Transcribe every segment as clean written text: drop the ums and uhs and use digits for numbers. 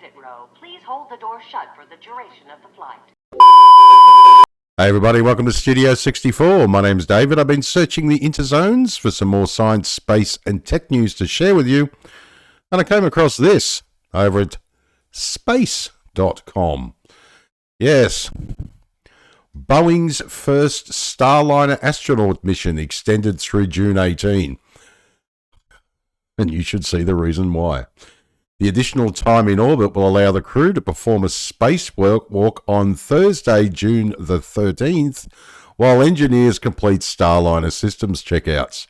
exit row. Please hold the door shut for the duration of the flight. Hey everybody, welcome to Studio 64. My name's David. I've been searching the interzones for some more science, space and tech news to share with you. And I came across this over at space.com. Yes, Boeing's first Starliner Astronaut mission extended through June 18. And you should see the reason why. The additional time in orbit will allow the crew to perform a spacewalk on Thursday, June the 13th, while engineers complete Starliner systems checkouts.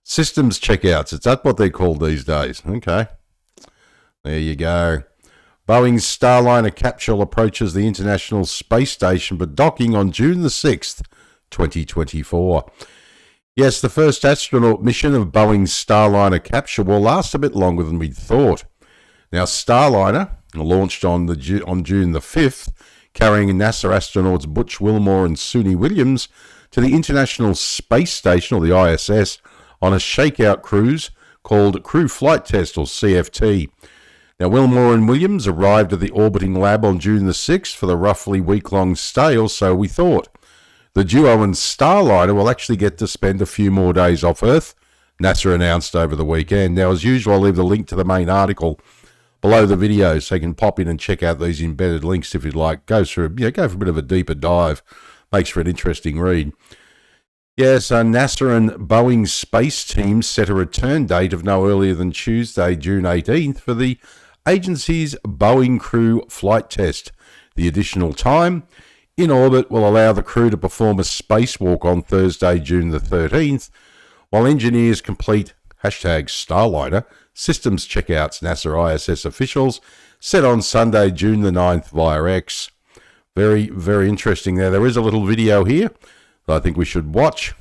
Systems checkouts, is that what they're called these days? Okay. There you go. Boeing's Starliner capsule approaches the International Space Station for docking on June the 6th, 2024. Yes, the first astronaut mission of Boeing's Starliner capsule will last a bit longer than we'd thought. Now, Starliner launched on June the 5th, carrying NASA astronauts Butch Wilmore and Suni Williams to the International Space Station, or the ISS, on a shakeout cruise called Crew Flight Test, or CFT. Now, Wilmore and Williams arrived at the orbiting lab on June the 6th for the roughly week-long stay, or so we thought. The duo and Starliner will actually get to spend a few more days off Earth, NASA announced over the weekend. Now, as usual, I'll leave the link to the main article below the video so you can pop in and check out these embedded links if you'd like. Go for a bit of a deeper dive. Makes for an interesting read. Yes, NASA and Boeing's space team set a return date of no earlier than Tuesday, June 18th for the agency's Boeing Crew Flight Test. The additional time in orbit will allow the crew to perform a spacewalk on Thursday, June the 13th, while engineers complete #Starliner systems checkouts, NASA ISS officials said on Sunday, June the 9th via X. Very, very interesting there. There is a little video here that I think we should watch,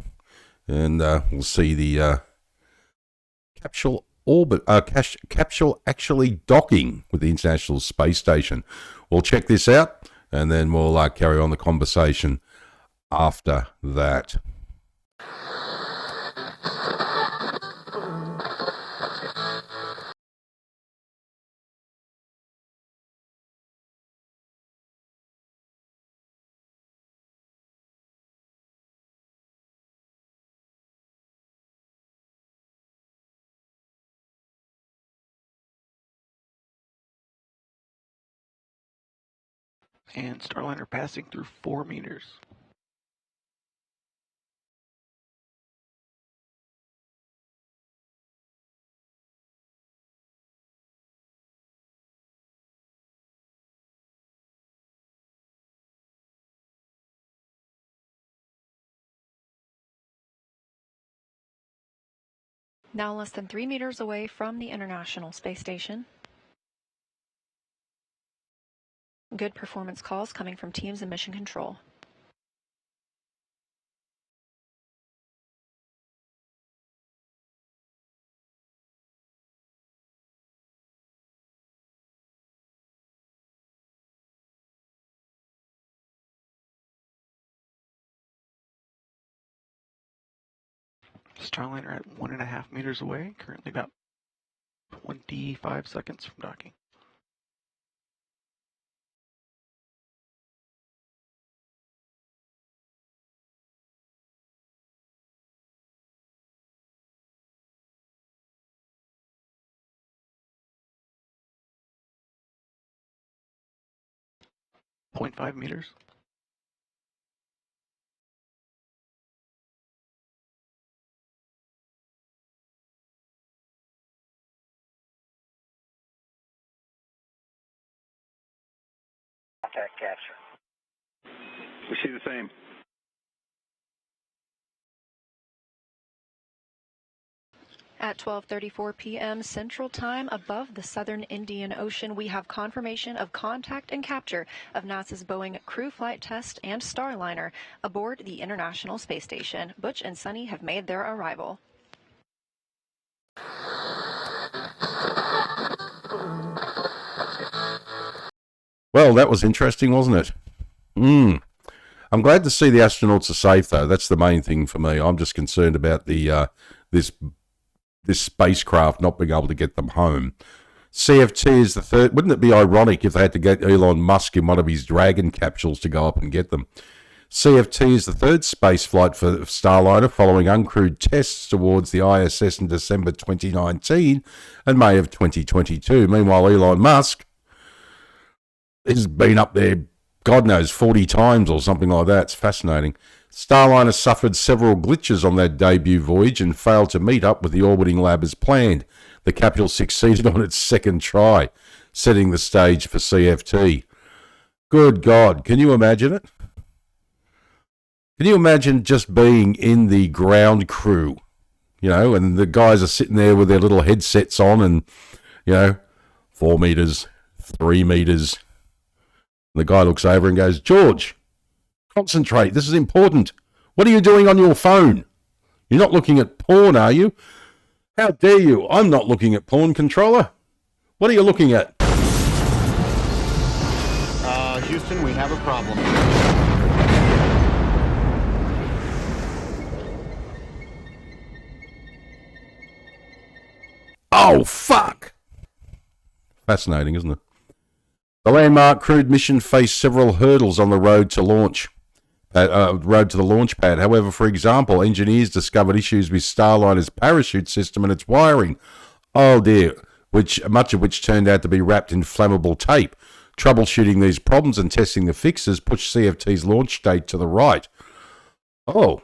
and we'll see the capsule actually docking with the International Space Station. We'll check this out, and then we'll carry on the conversation after that. And Starliner passing through 4 meters. Now less than 3 meters away from the International Space Station. Good performance calls coming from teams in mission control. Starliner at 1.5 meters away, currently about 25 seconds from docking. .5 meters. Contact capture. We see the same. At 12:34 p.m. Central Time above the southern Indian Ocean, we have confirmation of contact and capture of NASA's Boeing Crew Flight Test and Starliner aboard the International Space Station. Butch and Sunny have made their arrival. Well, that was interesting, wasn't it? I'm glad to see the astronauts are safe, though. That's the main thing for me. I'm just concerned about the this spacecraft not being able to get them home. CFT is the third. Wouldn't it be ironic if they had to get Elon Musk in one of his Dragon capsules to go up and get them? CFT is the third space flight for Starliner following uncrewed tests towards the ISS in December 2019 and May of 2022. Meanwhile, Elon Musk has been up there, God knows, 40 times or something like that. It's fascinating. Starliner suffered several glitches on their debut voyage and failed to meet up with the orbiting lab as planned. The capsule succeeded on its second try, setting the stage for CFT. Good God, can you imagine it? Can you imagine just being in the ground crew, you know, and the guys are sitting there with their little headsets on and, you know, 4 meters, 3 meters. And the guy looks over and goes, George, concentrate, this is important. What are you doing on your phone? You're not looking at porn, are you? How dare you? I'm not looking at porn, controller. What are you looking at? Houston, we have a problem. Oh, fuck! Fascinating, isn't it? The landmark crewed mission faced several hurdles on the road to launch. Road to the launch pad. However, for example, engineers discovered issues with Starliner's parachute system and its wiring. Oh dear, much of which turned out to be wrapped in flammable tape. Troubleshooting these problems and testing the fixes pushed CFT's launch date to the right. Oh,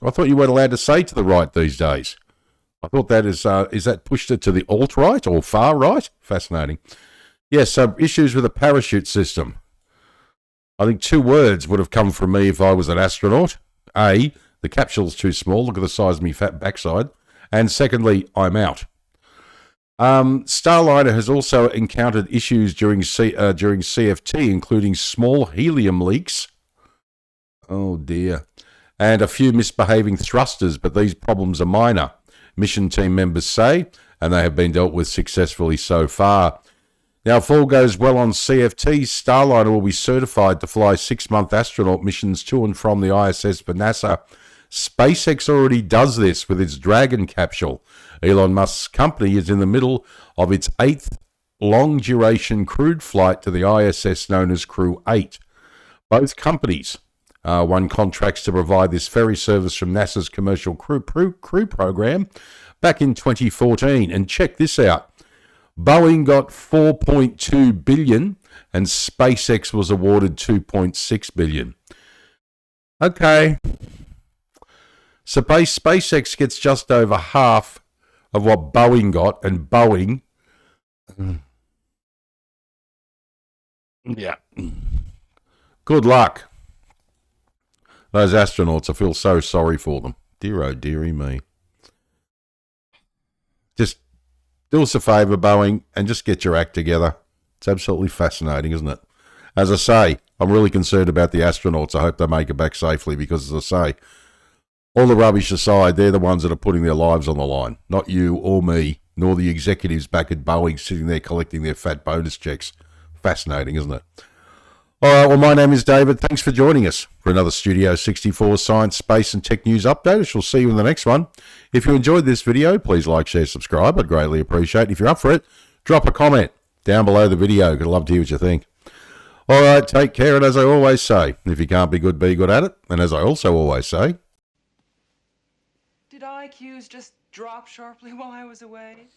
I thought you weren't allowed to say to the right these days. I thought that is that pushed it to the alt-right or far right? Fascinating. Yes, so issues with the parachute system. I think 2 words would have come from me if I was an astronaut. A, the capsule's too small, look at the size of me fat backside. And secondly, I'm out. Starliner has also encountered issues during CFT, including small helium leaks. Oh dear. And a few misbehaving thrusters, but these problems are minor, mission team members say, and they have been dealt with successfully so far. Now, if all goes well on CFT, Starliner will be certified to fly 6-month astronaut missions to and from the ISS for NASA. SpaceX already does this with its Dragon capsule. Elon Musk's company is in the middle of its 8th long-duration crewed flight to the ISS known as Crew 8. Both companies won contracts to provide this ferry service from NASA's Commercial Crew program back in 2014. And check this out. Boeing got $4.2 billion and SpaceX was awarded $2.6 billion. Okay. So SpaceX gets just over half of what Boeing got, and Boeing... Yeah. Good luck. Those astronauts, I feel so sorry for them. Dear oh dearie me. Just do us a favour, Boeing, and just get your act together. It's absolutely fascinating, isn't it? As I say, I'm really concerned about the astronauts. I hope they make it back safely because, as I say, all the rubbish aside, they're the ones that are putting their lives on the line. Not you or me, nor the executives back at Boeing sitting there collecting their fat bonus checks. Fascinating, isn't it? All right, well, my name is David. Thanks for joining us for another Studio 64 Science, Space and Tech News update. I shall see you in the next one. If you enjoyed this video, please like, share, subscribe. I'd greatly appreciate it. If you're up for it, drop a comment down below the video. I'd love to hear what you think. All right, take care. And as I always say, if you can't be good at it. And as I also always say... Did IQs just drop sharply while I was away?